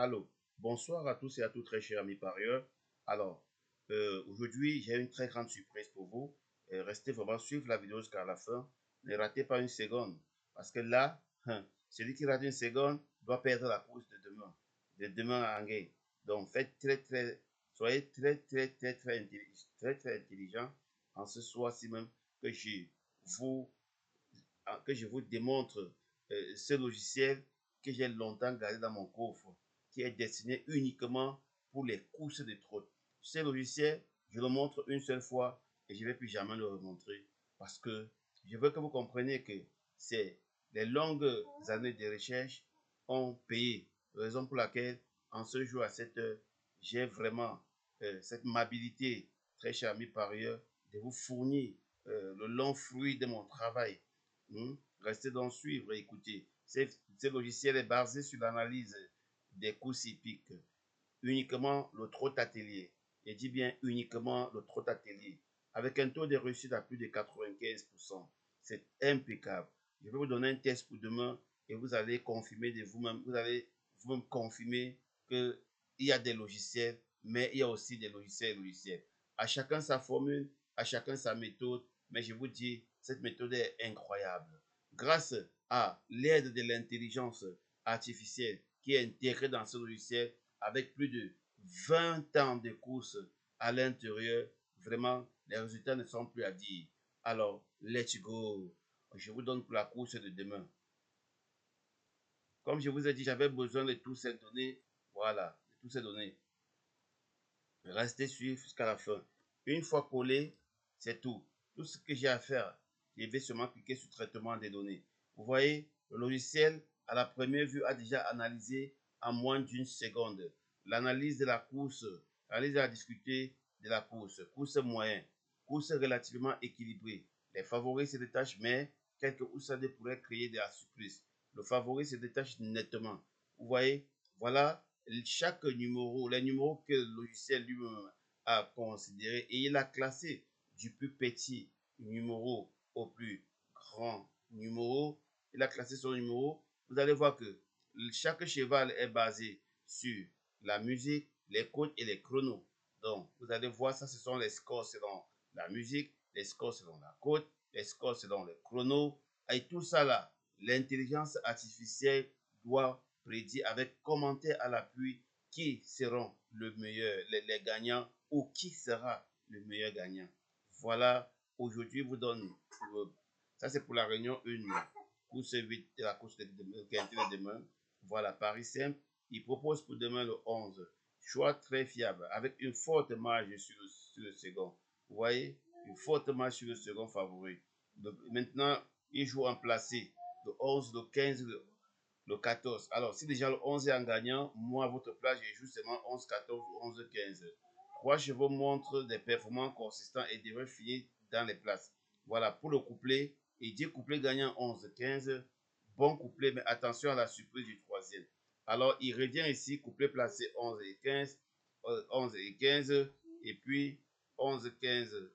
Allô, bonsoir à tous et à toutes, très chers amis parieurs. Alors, aujourd'hui, j'ai une très grande surprise pour vous. Restez vraiment suivre la vidéo jusqu'à la fin. Ne ratez pas une seconde. Parce que là, celui qui rate une seconde doit perdre la course de demain à Angers. Donc, soyez très intelligent en ce soir-ci même que vous que je vous démontre ce logiciel que j'ai longtemps gardé dans mon coffre, qui est destiné uniquement pour les courses de trot. Ce logiciel, je le montre une seule fois et je ne vais plus jamais le remontrer parce que je veux que vous compreniez que c'est les longues années de recherche ont payé. Raison pour laquelle, en ce jour à cette heure, j'ai vraiment cette amabilité, très cher ami parieur, de vous fournir le long fruit de mon travail. Restez donc suivre et écoutez. Ce logiciel est basé sur l'analyse des courses hippiques, uniquement le trot atelier. Et dit bien uniquement le trot atelier, avec un taux de réussite à plus de 95%. C'est impeccable. Je vais vous donner un test pour demain et vous allez confirmer de vous-même, vous allez vous-même confirmer qu'il y a des logiciels, mais il y a aussi des logiciels. À chacun sa formule, à chacun sa méthode, mais je vous dis, cette méthode est incroyable. Grâce à l'aide de l'intelligence artificielle qui est intégrée dans ce logiciel, avec plus de 20 ans de course à l'intérieur, vraiment, les résultats ne sont plus à dire. Alors, let's go. Je vous donne pour la course de demain. Comme je vous ai dit, j'avais besoin de toutes ces données. Voilà, de toutes ces données. Restez suivre jusqu'à la fin. Une fois collé, c'est tout. Tout ce que j'ai à faire, je vais seulement cliquer sur traitement des données. Vous voyez, le logiciel, à la première vue, a déjà analysé en moins d'une seconde l'analyse de la course, l'analyse de la difficulté de la course moyenne, course relativement équilibrée. Les favoris se détachent, mais quelques oussades pourraient créer de la surprise. Le favori se détache nettement. Vous voyez, voilà chaque numéro, les numéros que le logiciel lui-même a considéré et il a classé du plus petit numéro au plus grand numéro. Il a classé son numéro. Vous allez voir que chaque cheval est basé sur la musique, les codes et les chronos. Donc, vous allez voir ça, ce sont les scores selon la musique, les scores selon la code, les scores selon les chronos. Et tout ça là, l'intelligence artificielle doit prédire avec commentaire à l'appui qui seront le meilleur, les gagnants ou qui sera le meilleur gagnant. Voilà, aujourd'hui, vous donne, ça c'est pour la réunion 1, course 8 de la course de demain. Voilà, Paris simple. Il propose pour demain le 11. Choix très fiable, avec une forte marge sur le second. Vous voyez, une forte marge sur le second favori. Donc, maintenant, il joue en placé le 11, le 15, le 14. Alors, si déjà le 11 est en gagnant, moi, à votre place, j'ai justement 11, 14 ou 11, 15. Trois chevaux montrent des performances consistantes et devraient finir dans les places. Voilà, pour le couplet, il dit couplet gagnant 11, 15. Bon couplet, mais attention à la surprise du troisième. Alors, il revient ici, couplet placé 11 et 15, 11 et 15, et puis 11, 15,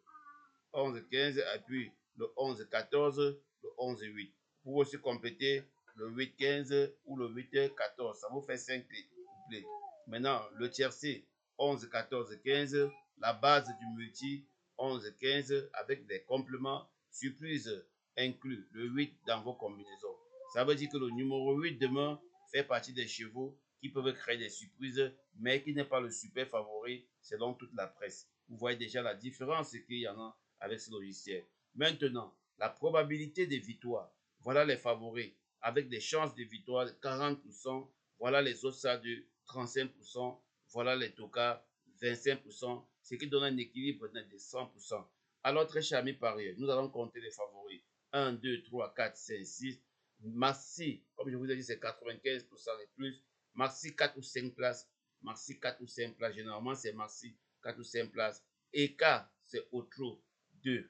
11, 15, et puis le 11, 14, le 11, 8. Vous pouvez aussi compléter le 8, 15 ou le 8, 14. Ça vous fait 5 couplets. Maintenant, le tiercé, 11, 14, 15. La base du multi, 11, 15, avec des compléments. Surprise inclus le 8 dans vos combinaisons. Ça veut dire que le numéro 8 demain fait partie des chevaux qui peuvent créer des surprises, mais qui n'est pas le super favori selon toute la presse. Vous voyez déjà la différence qu'il y en a avec ce logiciel. Maintenant, la probabilité de victoire. Voilà les favoris avec des chances de victoire de 40%. Voilà les autres ça de 35%. Voilà les tokas 25%, ce qui donne un équilibre de 100%. Alors, très cher ami parieur, nous allons compter les favoris. 1, 2, 3, 4, 5, 6. Maxi, comme je vous ai dit, c'est 95% et plus. Maxi 4 ou 5 places. Maxi 4 ou 5 places. Généralement, c'est maxi 4 ou 5 places. Et K, c'est autre 2.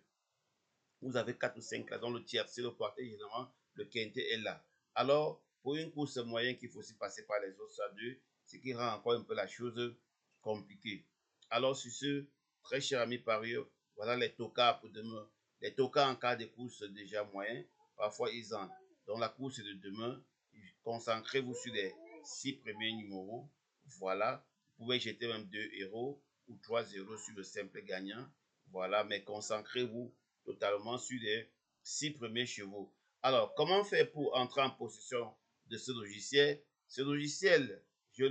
Vous avez 4 ou 5 places. Dans le tiercé, le quartier, généralement, le quintet est là. Alors, pour une course moyenne qu'il faut aussi passer par les autres à 2, ce qui rend encore un peu la chose compliquée. Alors, sur ce, très cher ami parieur, voilà les tokas pour demain. Les tokas en cas de course déjà moyen, parfois ils entrent. Dans la course de demain, concentrez-vous sur les 6 premiers numéros. Voilà, vous pouvez jeter même 2 € ou 3 € sur le simple gagnant. Voilà, mais concentrez-vous totalement sur les 6 premiers chevaux. Alors, comment faire pour entrer en possession de ce logiciel? Ce logiciel, je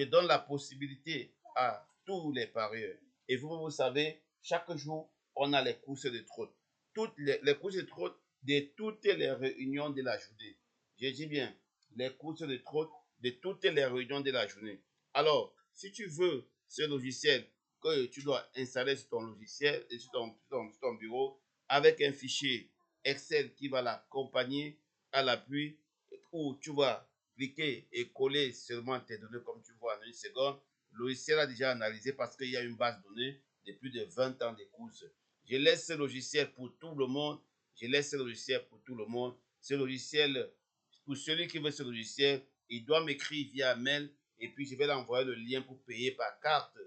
donne la possibilité à tous les parieurs. Et vous savez, chaque jour, on a les courses de trotte. Toutes les courses de trotte de toutes les réunions de la journée. Je dis bien, les courses de trotte de toutes les réunions de la journée. Alors, si tu veux ce logiciel que tu dois installer sur ton logiciel et sur ton bureau avec un fichier Excel qui va l'accompagner à l'appui, où tu vas cliquer et coller seulement tes données comme tu vois en une seconde. Le logiciel a déjà analysé parce qu'il y a une base de données de plus de 20 ans de courses. Je laisse ce logiciel pour tout le monde. Je laisse ce logiciel pour tout le monde. Ce logiciel, pour celui qui veut ce logiciel, il doit m'écrire via mail et puis je vais l'envoyer le lien pour payer par carte.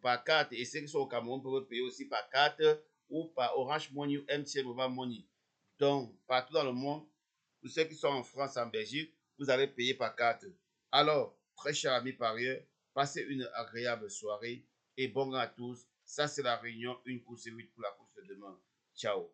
Par carte. Et ceux qui sont au Cameroun peuvent payer aussi par carte ou par Orange Money ou MTN Mobile Money. Donc, partout dans le monde, tous ceux qui sont en France, en Belgique, vous allez payer par carte. Alors, très chers amis parieurs, passez une agréable soirée et bon à tous. Ça, c'est la réunion, une course 8 pour la course de demain. Ciao.